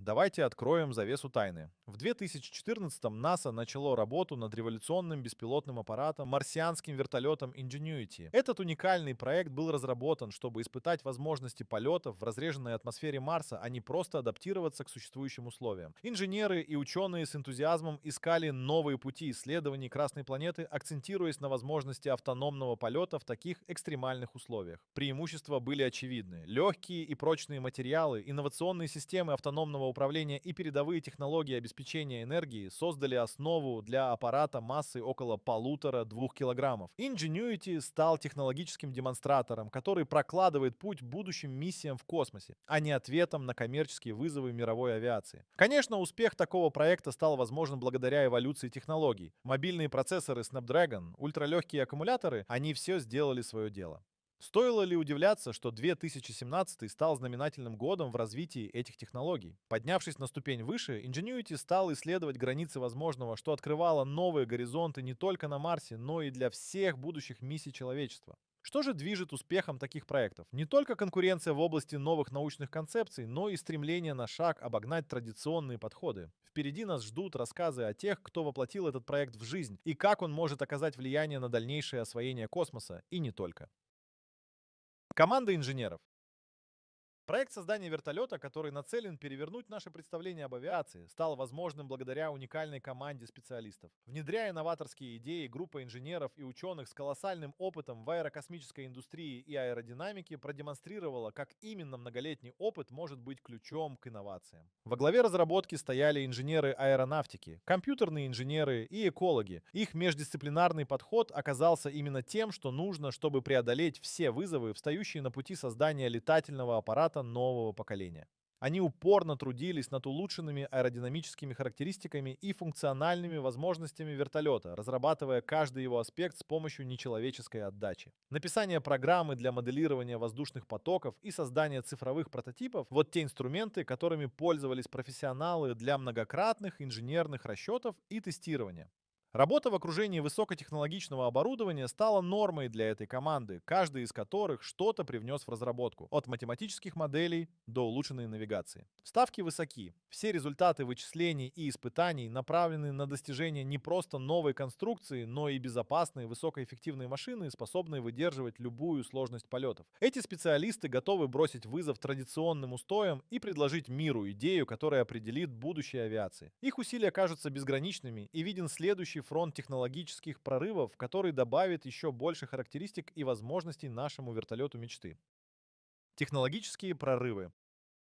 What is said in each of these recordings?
Давайте откроем завесу тайны. В 2014-м НАСА начало работу над революционным беспилотным аппаратом марсианским вертолетом Ingenuity. Этот уникальный проект был разработан, чтобы испытать возможности полетов в разреженной атмосфере Марса, а не просто адаптироваться к существующим условиям. Инженеры и ученые с энтузиазмом искали новые пути исследований Красной планеты, акцентируясь на возможности автономного полета в таких экстремальных условиях. Преимущества были очевидны. Легкие и прочные материалы, инновационные системы автономного управления и передовые технологии обеспечения энергии создали основу для аппарата массой около 1,5–2 килограммов. Ingenuity стал технологическим демонстратором, который прокладывает путь будущим миссиям в космосе, а не ответом на коммерческие вызовы мировой авиации. Конечно, успех такого проекта стал возможен благодаря эволюции технологий. Мобильные процессоры Snapdragon, ультралегкие аккумуляторы, они все сделали свое дело. Стоило ли удивляться, что 2017 стал знаменательным годом в развитии этих технологий? Поднявшись на ступень выше, Ingenuity стал исследовать границы возможного, что открывало новые горизонты не только на Марсе, но и для всех будущих миссий человечества. Что же движет успехом таких проектов? Не только конкуренция в области новых научных концепций, но и стремление на шаг обогнать традиционные подходы. Впереди нас ждут рассказы о тех, кто воплотил этот проект в жизнь и как он может оказать влияние на дальнейшее освоение космоса и не только. Команда инженеров. Проект создания вертолета, который нацелен перевернуть наше представление об авиации, стал возможным благодаря уникальной команде специалистов. Внедряя новаторские идеи, группа инженеров и ученых с колоссальным опытом в аэрокосмической индустрии и аэродинамике продемонстрировала, как именно многолетний опыт может быть ключом к инновациям. Во главе разработки стояли инженеры аэронавтики, компьютерные инженеры и экологи. Их междисциплинарный подход оказался именно тем, что нужно, чтобы преодолеть все вызовы, встающие на пути создания летательного аппарата нового поколения. Они упорно трудились над улучшенными аэродинамическими характеристиками и функциональными возможностями вертолета, разрабатывая каждый его аспект с помощью нечеловеческой отдачи. Написание программы для моделирования воздушных потоков и создание цифровых прототипов – вот те инструменты, которыми пользовались профессионалы для многократных инженерных расчетов и тестирования. Работа в окружении высокотехнологичного оборудования стала нормой для этой команды, каждый из которых что-то привнес в разработку, от математических моделей до улучшенной навигации. Ставки высоки. Все результаты вычислений и испытаний направлены на достижение не просто новой конструкции, но и безопасной высокоэффективной машины, способной выдерживать любую сложность полетов. Эти специалисты готовы бросить вызов традиционным устоям и предложить миру идею, которая определит будущее авиации. Их усилия кажутся безграничными, и виден следующий фронт технологических прорывов, который добавит еще больше характеристик и возможностей нашему вертолету мечты. Технологические прорывы.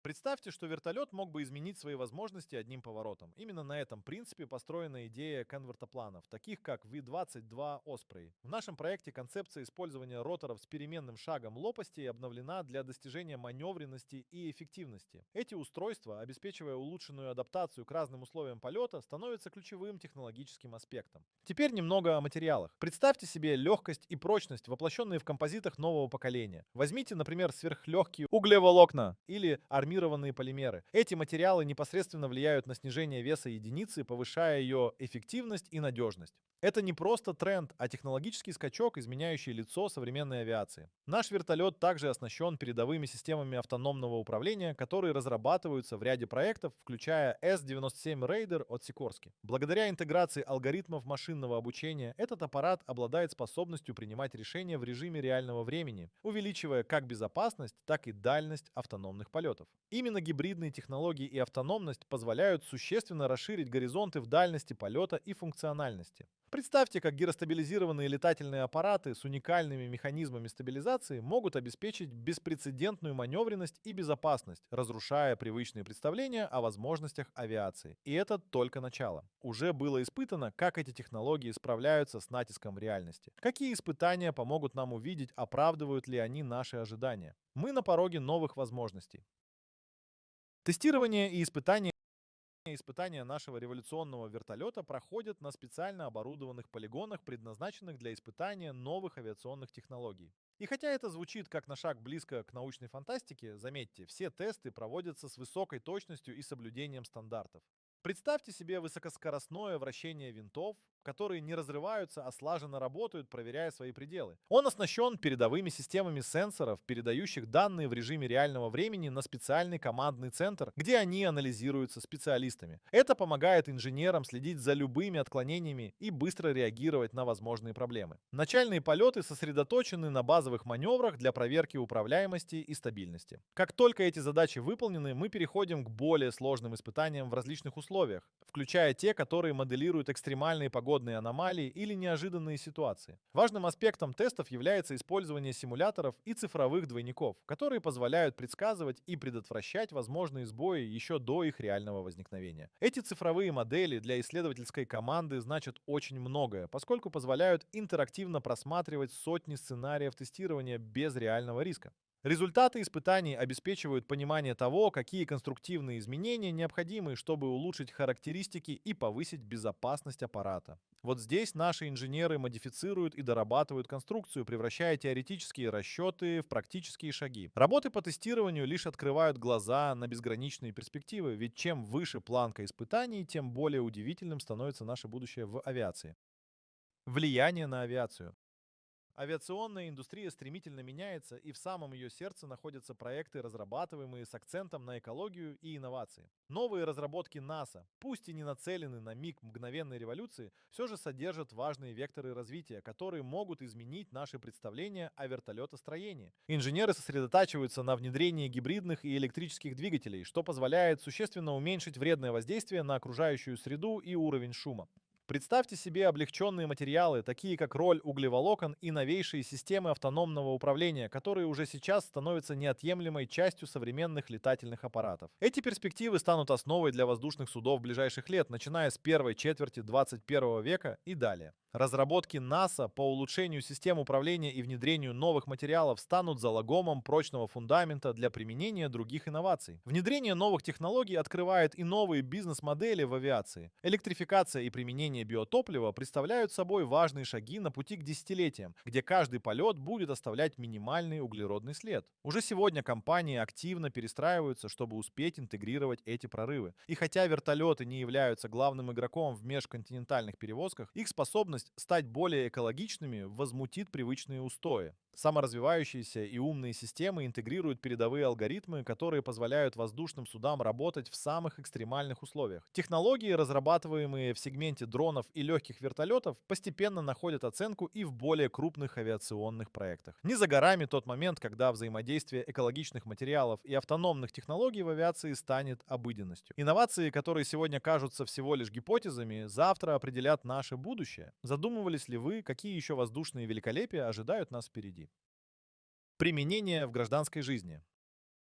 Представьте, что вертолет мог бы изменить свои возможности одним поворотом. Именно на этом принципе построена идея конвертопланов, таких как V-22 Osprey. В нашем проекте концепция использования роторов с переменным шагом лопастей обновлена для достижения маневренности и эффективности. Эти устройства, обеспечивая улучшенную адаптацию к разным условиям полета, становятся ключевым технологическим аспектом. Теперь немного о материалах. Представьте себе легкость и прочность, воплощенные в композитах нового поколения. Возьмите, например, сверхлегкие углеволокна или армированные полимеры. Эти материалы непосредственно влияют на снижение веса единицы, повышая ее эффективность и надежность. Это не просто тренд, а технологический скачок, изменяющий лицо современной авиации. Наш вертолет также оснащен передовыми системами автономного управления, которые разрабатываются в ряде проектов, включая S-97 Raider от Sikorsky. Благодаря интеграции алгоритмов машинного обучения, этот аппарат обладает способностью принимать решения в режиме реального времени, увеличивая как безопасность, так и дальность автономных полетов. Именно гибридные технологии и автономность позволяют существенно расширить горизонты в дальности полета и функциональности. Представьте, как гиростабилизированные летательные аппараты с уникальными механизмами стабилизации могут обеспечить беспрецедентную маневренность и безопасность, разрушая привычные представления о возможностях авиации. И это только начало. Уже было испытано, как эти технологии справляются с натиском в реальности. Какие испытания помогут нам увидеть, оправдывают ли они наши ожидания. Мы на пороге новых возможностей. Тестирование и испытания нашего революционного вертолета проходят на специально оборудованных полигонах, предназначенных для испытания новых авиационных технологий. И хотя это звучит как на шаг близко к научной фантастике, заметьте, все тесты проводятся с высокой точностью и соблюдением стандартов. Представьте себе высокоскоростное вращение винтов, которые не разрываются, а слаженно работают, проверяя свои пределы. Он оснащен передовыми системами сенсоров, передающих данные в режиме реального времени на специальный командный центр, где они анализируются специалистами. Это помогает инженерам следить за любыми отклонениями и быстро реагировать на возможные проблемы. Начальные полеты сосредоточены на базовых маневрах для проверки управляемости и стабильности. Как только эти задачи выполнены, мы переходим к более сложным испытаниям в различных условиях, включая те, которые моделируют экстремальные погодные аномалии или неожиданные ситуации. Важным аспектом тестов является использование симуляторов и цифровых двойников, которые позволяют предсказывать и предотвращать возможные сбои еще до их реального возникновения. Эти цифровые модели для исследовательской команды значат очень многое, поскольку позволяют интерактивно просматривать сотни сценариев тестирования без реального риска. Результаты испытаний обеспечивают понимание того, какие конструктивные изменения необходимы, чтобы улучшить характеристики и повысить безопасность аппарата. Вот здесь наши инженеры модифицируют и дорабатывают конструкцию, превращая теоретические расчеты в практические шаги. Работы по тестированию лишь открывают глаза на безграничные перспективы, ведь чем выше планка испытаний, тем более удивительным становится наше будущее в авиации. Влияние на авиацию. Авиационная индустрия стремительно меняется, и в самом ее сердце находятся проекты, разрабатываемые с акцентом на экологию и инновации. Новые разработки НАСА, пусть и не нацелены на миг мгновенной революции, все же содержат важные векторы развития, которые могут изменить наши представления о вертолетостроении. Инженеры сосредотачиваются на внедрении гибридных и электрических двигателей, что позволяет существенно уменьшить вредное воздействие на окружающую среду и уровень шума. Представьте себе облегченные материалы, такие как роль углеволокон и новейшие системы автономного управления, которые уже сейчас становятся неотъемлемой частью современных летательных аппаратов. Эти перспективы станут основой для воздушных судов ближайших лет, начиная с первой четверти 21 века и далее. Разработки НАСА по улучшению систем управления и внедрению новых материалов станут залогом прочного фундамента для применения других инноваций. Внедрение новых технологий открывает и новые бизнес-модели в авиации. Электрификация и применение биотоплива представляют собой важные шаги на пути к десятилетиям, где каждый полет будет оставлять минимальный углеродный след. Уже сегодня компании активно перестраиваются, чтобы успеть интегрировать эти прорывы. И хотя вертолеты не являются главным игроком в межконтинентальных перевозках, их способность стать более экологичными возмутит привычные устои. Саморазвивающиеся и умные системы интегрируют передовые алгоритмы, которые позволяют воздушным судам работать в самых экстремальных условиях. Технологии, разрабатываемые в сегменте дронов и легких вертолетов, постепенно находят оценку и в более крупных авиационных проектах. Не за горами тот момент, когда взаимодействие экологичных материалов и автономных технологий в авиации станет обыденностью. Инновации, которые сегодня кажутся всего лишь гипотезами, завтра определят наше будущее. Задумывались ли вы, какие еще воздушные великолепия ожидают нас впереди? Применение в гражданской жизни.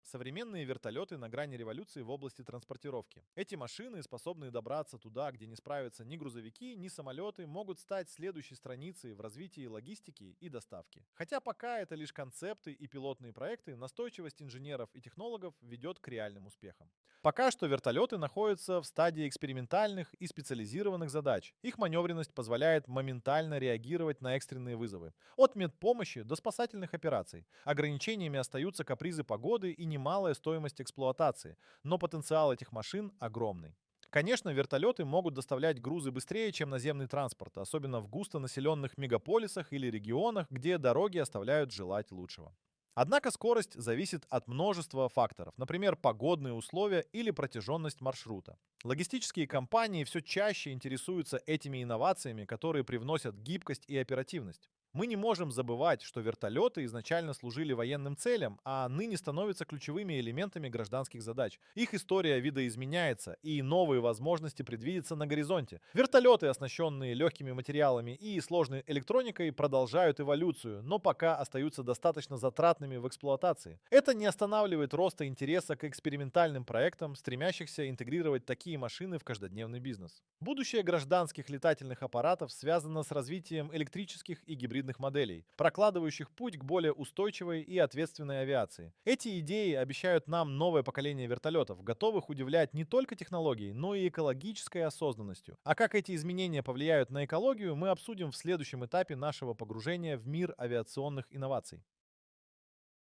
Современные вертолеты на грани революции в области транспортировки. Эти машины, способные добраться туда, где не справятся ни грузовики, ни самолеты, могут стать следующей страницей в развитии логистики и доставки. Хотя пока это лишь концепты и пилотные проекты, настойчивость инженеров и технологов ведет к реальным успехам. Пока что вертолеты находятся в стадии экспериментальных и специализированных задач. Их маневренность позволяет моментально реагировать на экстренные вызовы. От медпомощи до спасательных операций. Ограничениями остаются капризы погоды и немалая стоимость эксплуатации, но потенциал этих машин огромный. Конечно, вертолеты могут доставлять грузы быстрее, чем наземный транспорт, особенно в густонаселенных мегаполисах или регионах, где дороги оставляют желать лучшего. Однако скорость зависит от множества факторов, например, погодные условия или протяженность маршрута. Логистические компании все чаще интересуются этими инновациями, которые привносят гибкость и оперативность. Мы не можем забывать, что вертолеты изначально служили военным целям, а ныне становятся ключевыми элементами гражданских задач. Их история видоизменяется, и новые возможности предвидятся на горизонте. Вертолеты, оснащенные легкими материалами и сложной электроникой, продолжают эволюцию, но пока остаются достаточно затратными в эксплуатации. Это не останавливает роста интереса к экспериментальным проектам, стремящихся интегрировать такие машины в каждодневный бизнес. Будущее гражданских летательных аппаратов связано с развитием электрических и гибридных моделей, прокладывающих путь к более устойчивой и ответственной авиации. Эти идеи обещают нам новое поколение вертолетов, готовых удивлять не только технологией, но и экологической осознанностью. А как эти изменения повлияют на экологию, мы обсудим в следующем этапе нашего погружения в мир авиационных инноваций.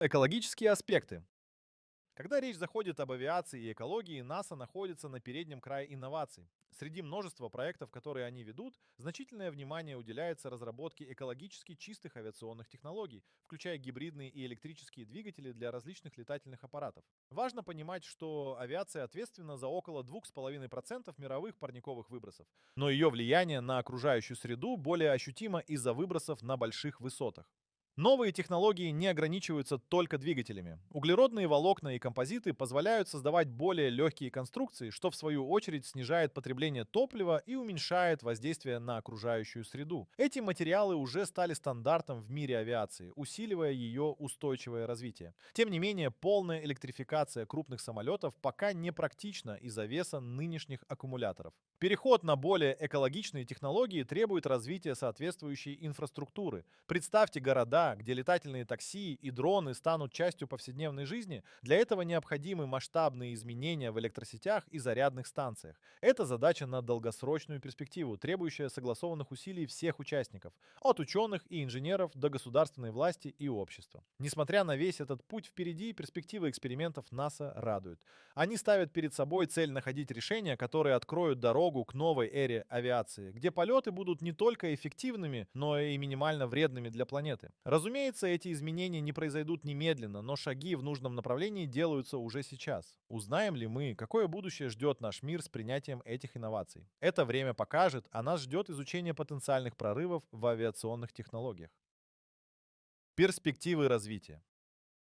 Экологические аспекты. Когда речь заходит об авиации и экологии, НАСА находится на переднем крае инноваций. Среди множества проектов, которые они ведут, значительное внимание уделяется разработке экологически чистых авиационных технологий, включая гибридные и электрические двигатели для различных летательных аппаратов. Важно понимать, что авиация ответственна за около 2,5% мировых парниковых выбросов, но ее влияние на окружающую среду более ощутимо из-за выбросов на больших высотах. Новые технологии не ограничиваются только двигателями. Углеродные волокна и композиты позволяют создавать более легкие конструкции, что в свою очередь снижает потребление топлива и уменьшает воздействие на окружающую среду. Эти материалы уже стали стандартом в мире авиации, усиливая ее устойчивое развитие. Тем не менее, полная электрификация крупных самолетов пока не практична из-за веса нынешних аккумуляторов. Переход на более экологичные технологии требует развития соответствующей инфраструктуры. Представьте города, где летательные такси и дроны станут частью повседневной жизни. Для этого необходимы масштабные изменения в электросетях и зарядных станциях. Это задача на долгосрочную перспективу, требующая согласованных усилий всех участников, от ученых и инженеров до государственной власти и общества. Несмотря на весь этот путь впереди, перспективы экспериментов НАСА радуют. Они ставят перед собой цель находить решения, которые откроют дорогу к новой эре авиации, где полеты будут не только эффективными, но и минимально вредными для планеты. Разумеется, эти изменения не произойдут немедленно, но шаги в нужном направлении делаются уже сейчас. Узнаем ли мы, какое будущее ждет наш мир с принятием этих инноваций? Это время покажет, а нас ждет изучение потенциальных прорывов в авиационных технологиях. Перспективы развития.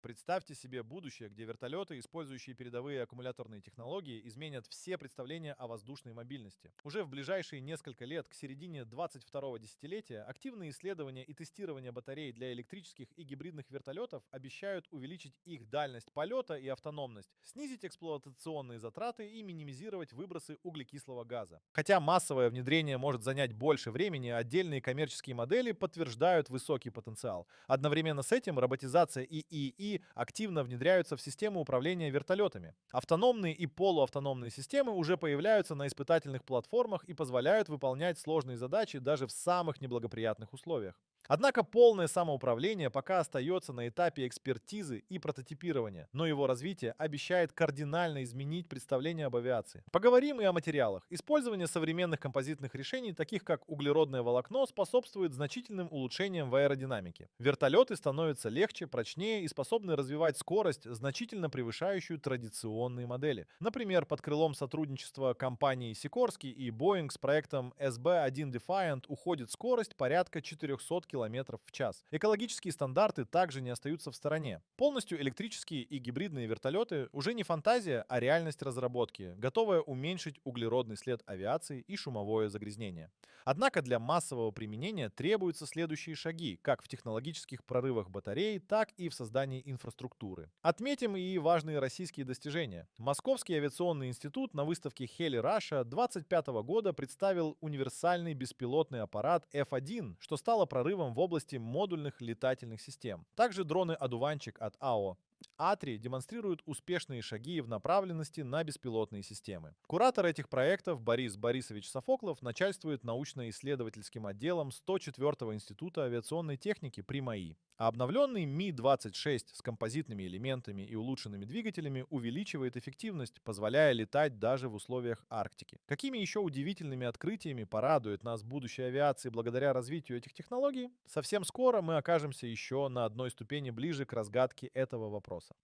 Представьте себе будущее, где вертолеты, использующие передовые аккумуляторные технологии, изменят все представления о воздушной мобильности. Уже в ближайшие несколько лет, к середине 22-го десятилетия, активные исследования и тестирование батарей для электрических и гибридных вертолетов обещают увеличить их дальность полета и автономность, снизить эксплуатационные затраты и минимизировать выбросы углекислого газа. Хотя массовое внедрение может занять больше времени, отдельные коммерческие модели подтверждают высокий потенциал. Одновременно с этим роботизация и ИИ активно внедряются в систему управления вертолетами. Автономные и полуавтономные системы уже появляются на испытательных платформах и позволяют выполнять сложные задачи даже в самых неблагоприятных условиях. Однако полное самоуправление пока остается на этапе экспертизы и прототипирования, но его развитие обещает кардинально изменить представление об авиации. Поговорим и о материалах. Использование современных композитных решений, таких как углеродное волокно, способствует значительным улучшениям в аэродинамике. Вертолеты становятся легче, прочнее и способны развивать скорость, значительно превышающую традиционные модели. Например, под крылом сотрудничества компаний Sikorsky и Boeing с проектом SB-1 Defiant уходит скорость порядка 400 км в час. Экологические стандарты также не остаются в стороне. Полностью электрические и гибридные вертолеты уже не фантазия, а реальность разработки, готовая уменьшить углеродный след авиации и шумовое загрязнение. Однако для массового применения требуются следующие шаги, как в технологических прорывах батарей, так и в создании инфраструктуры. Отметим и важные российские достижения. Московский авиационный институт на выставке Heli Russia 2025 года представил универсальный беспилотный аппарат F1, что стало прорывом в области модульных летательных систем. Также дроны «Одуванчик» от АО Атри демонстрируют успешные шаги в направленности на беспилотные системы. Куратор этих проектов Борис Борисович Софоклов начальствует научно-исследовательским отделом 104-го Института авиационной техники при МАИ. А обновленный Ми-26 с композитными элементами и улучшенными двигателями увеличивает эффективность, позволяя летать даже в условиях Арктики. Какими еще удивительными открытиями порадует нас будущее авиации благодаря развитию этих технологий? Совсем скоро мы окажемся еще на одной ступени ближе к разгадке этого вопроса.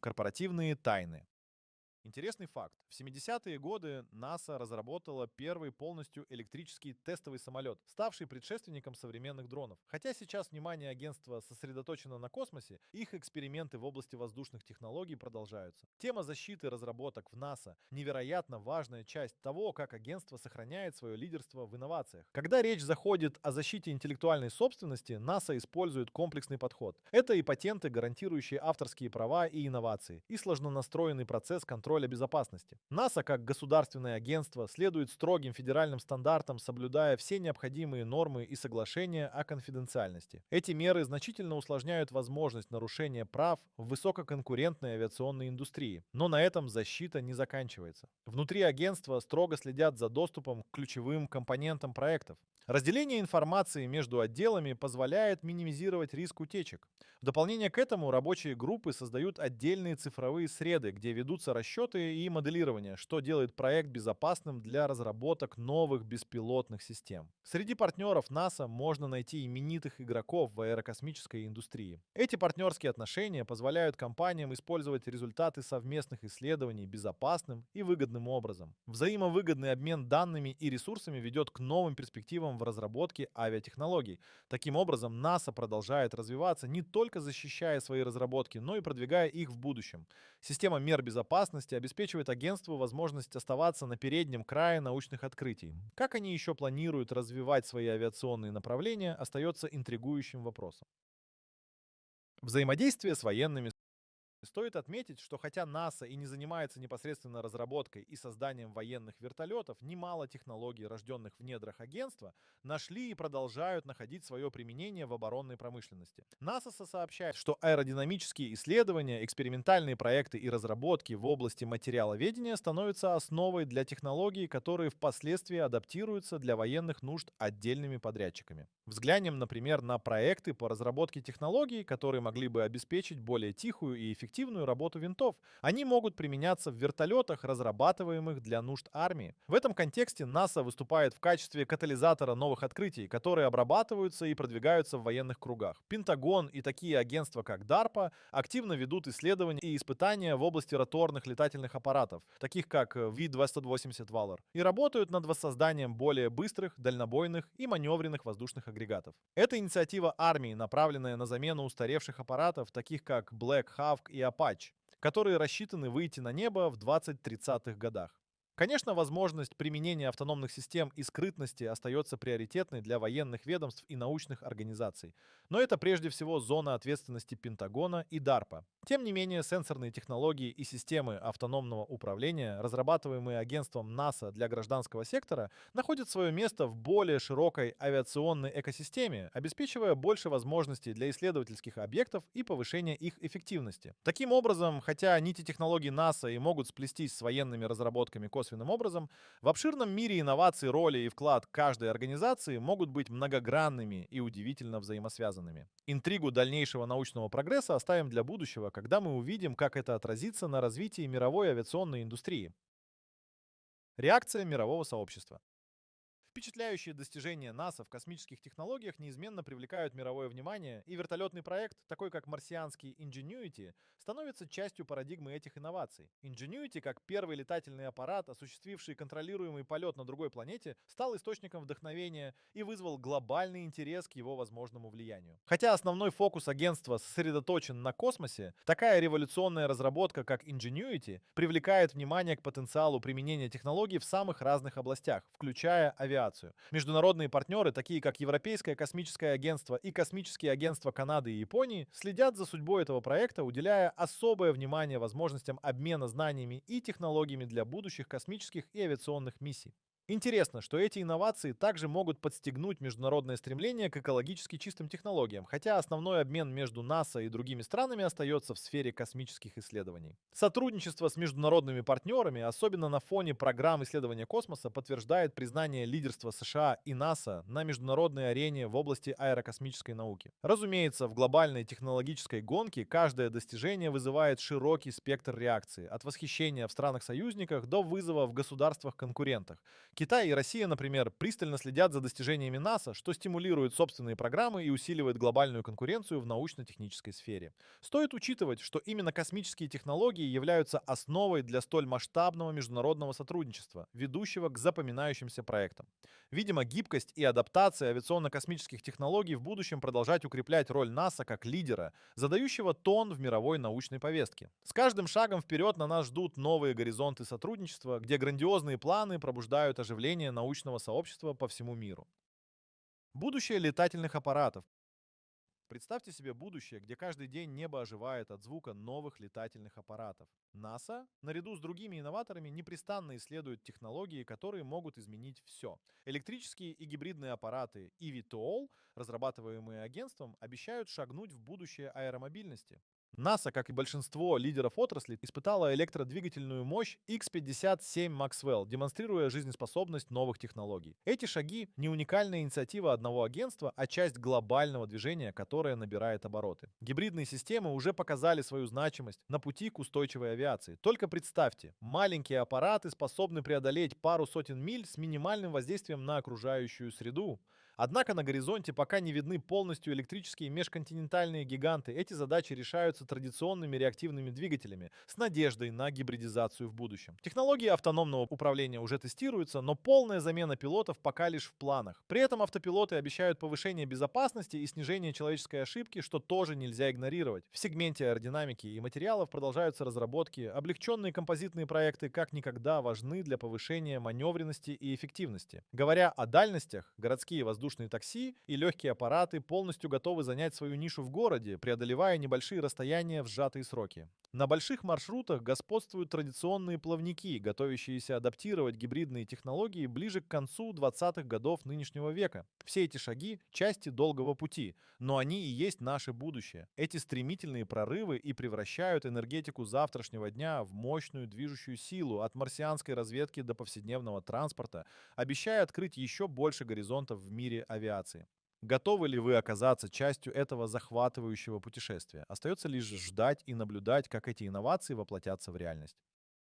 Корпоративные тайны. Интересный факт. В 70-е годы НАСА разработала первый полностью электрический тестовый самолет, ставший предшественником современных дронов. Хотя сейчас внимание агентства сосредоточено на космосе, их эксперименты в области воздушных технологий продолжаются. Тема защиты разработок в НАСА – невероятно важная часть того, как агентство сохраняет свое лидерство в инновациях. Когда речь заходит о защите интеллектуальной собственности, НАСА использует комплексный подход. Это и патенты, гарантирующие авторские права и инновации, и сложнонастроенный процесс контроля контроля безопасности. НАСА, как государственное агентство, следует строгим федеральным стандартам, соблюдая все необходимые нормы и соглашения о конфиденциальности. Эти меры значительно усложняют возможность нарушения прав в высококонкурентной авиационной индустрии. Но на этом защита не заканчивается. Внутри агентства строго следят за доступом к ключевым компонентам проектов. Разделение информации между отделами позволяет минимизировать риск утечек. В дополнение к этому рабочие группы создают отдельные цифровые среды, где ведутся расчеты и моделирование, что делает проект безопасным для разработок новых беспилотных систем. Среди партнеров НАСА можно найти именитых игроков в аэрокосмической индустрии. Эти партнерские отношения позволяют компаниям использовать результаты совместных исследований безопасным и выгодным образом. Взаимовыгодный обмен данными и ресурсами ведет к новым перспективам в разработке авиатехнологий. Таким образом, НАСА продолжает развиваться, не только защищая свои разработки, но и продвигая их в будущем. Система мер безопасности обеспечивает агентству возможность оставаться на переднем крае научных открытий. Как они еще планируют развивать свои авиационные направления, остается интригующим вопросом. Взаимодействие с военными. Стоит отметить, что хотя НАСА и не занимается непосредственно разработкой и созданием военных вертолетов, немало технологий, рожденных в недрах агентства, нашли и продолжают находить свое применение в оборонной промышленности. НАСА сообщает, что аэродинамические исследования, экспериментальные проекты и разработки в области материаловедения становятся основой для технологий, которые впоследствии адаптируются для военных нужд отдельными подрядчиками. Взглянем, например, на проекты по разработке технологий, которые могли бы обеспечить более тихую и эффективную работу винтов. Они могут применяться в вертолетах, разрабатываемых для нужд армии. В этом контексте НАСА выступает в качестве катализатора новых открытий, которые обрабатываются и продвигаются в военных кругах. Пентагон и такие агентства, как DARPA, активно ведут исследования и испытания в области роторных летательных аппаратов, таких как V-280 Valor, и работают над воссозданием более быстрых, дальнобойных и маневренных воздушных агрегатов. Это инициатива армии, направленная на замену устаревших аппаратов, таких как Black Hawk и Apache, которые рассчитаны выйти на небо в 2030-х годах. Конечно, возможность применения автономных систем и скрытности остается приоритетной для военных ведомств и научных организаций. Но это прежде всего зона ответственности Пентагона и DARPA. Тем не менее, сенсорные технологии и системы автономного управления, разрабатываемые агентством НАСА для гражданского сектора, находят свое место в более широкой авиационной экосистеме, обеспечивая больше возможностей для исследовательских объектов и повышения их эффективности. Таким образом, хотя нити технологий НАСА и могут сплестись с военными разработками косвенным образом, в обширном мире инноваций, роли и вклад каждой организации могут быть многогранными и удивительно взаимосвязанными. Интригу дальнейшего научного прогресса оставим для будущего, когда мы увидим, как это отразится на развитии мировой авиационной индустрии. Реакция мирового сообщества. Впечатляющие достижения НАСА в космических технологиях неизменно привлекают мировое внимание, и вертолетный проект, такой как марсианский Ingenuity, становится частью парадигмы этих инноваций. Ingenuity, как первый летательный аппарат, осуществивший контролируемый полет на другой планете, стал источником вдохновения и вызвал глобальный интерес к его возможному влиянию. Хотя основной фокус агентства сосредоточен на космосе, такая революционная разработка, как Ingenuity, привлекает внимание к потенциалу применения технологий в самых разных областях, включая авиацию. Международные партнеры, такие как Европейское космическое агентство и Космические агентства Канады и Японии, следят за судьбой этого проекта, уделяя особое внимание возможностям обмена знаниями и технологиями для будущих космических и авиационных миссий. Интересно, что эти инновации также могут подстегнуть международное стремление к экологически чистым технологиям, хотя основной обмен между НАСА и другими странами остается в сфере космических исследований. Сотрудничество с международными партнерами, особенно на фоне программ исследования космоса, подтверждает признание лидерства США и НАСА на международной арене в области аэрокосмической науки. Разумеется, в глобальной технологической гонке каждое достижение вызывает широкий спектр реакции, от восхищения в странах-союзниках до вызова в государствах-конкурентах. Китай и Россия, например, пристально следят за достижениями НАСА, что стимулирует собственные программы и усиливает глобальную конкуренцию в научно-технической сфере. Стоит учитывать, что именно космические технологии являются основой для столь масштабного международного сотрудничества, ведущего к запоминающимся проектам. Видимо, гибкость и адаптация авиационно-космических технологий в будущем продолжать укреплять роль НАСА как лидера, задающего тон в мировой научной повестке. С каждым шагом вперед на нас ждут новые горизонты сотрудничества, где грандиозные планы пробуждают оживление научного сообщества по всему миру. Будущее летательных аппаратов. Представьте себе будущее, где каждый день небо оживает от звука новых летательных аппаратов. НАСА, наряду с другими инноваторами, непрестанно исследует технологии, которые могут изменить все. Электрические и гибридные аппараты eVTOL, разрабатываемые агентством, обещают шагнуть в будущее аэромобильности. НАСА, как и большинство лидеров отрасли, испытала электродвигательную мощь X-57 Maxwell, демонстрируя жизнеспособность новых технологий. Эти шаги не уникальная инициатива одного агентства, а часть глобального движения, которое набирает обороты. Гибридные системы уже показали свою значимость на пути к устойчивой авиации. Только представьте, маленькие аппараты способны преодолеть пару сотен миль с минимальным воздействием на окружающую среду. Однако на горизонте пока не видны полностью электрические межконтинентальные гиганты. Эти задачи решаются традиционными реактивными двигателями с надеждой на гибридизацию в будущем. Технологии автономного управления уже тестируются, но полная замена пилотов пока лишь в планах. При этом автопилоты обещают повышение безопасности и снижение человеческой ошибки, что тоже нельзя игнорировать. В сегменте аэродинамики и материалов продолжаются разработки. Облегченные композитные проекты как никогда важны для повышения маневренности и эффективности. Говоря о дальностях, городские воздушные такси и легкие аппараты полностью готовы занять свою нишу в городе, преодолевая небольшие расстояния в сжатые сроки. На больших маршрутах господствуют традиционные плавники, готовящиеся адаптировать гибридные технологии ближе к концу 20-х годов нынешнего века. Все эти шаги– части долгого пути, но они и есть наше будущее. Эти стремительные прорывы и превращают энергетику завтрашнего дня в мощную движущую силу от марсианской разведки до повседневного транспорта, обещая открыть еще больше горизонтов в мире авиации. Готовы ли вы оказаться частью этого захватывающего путешествия? Остается лишь ждать и наблюдать, как эти инновации воплотятся в реальность.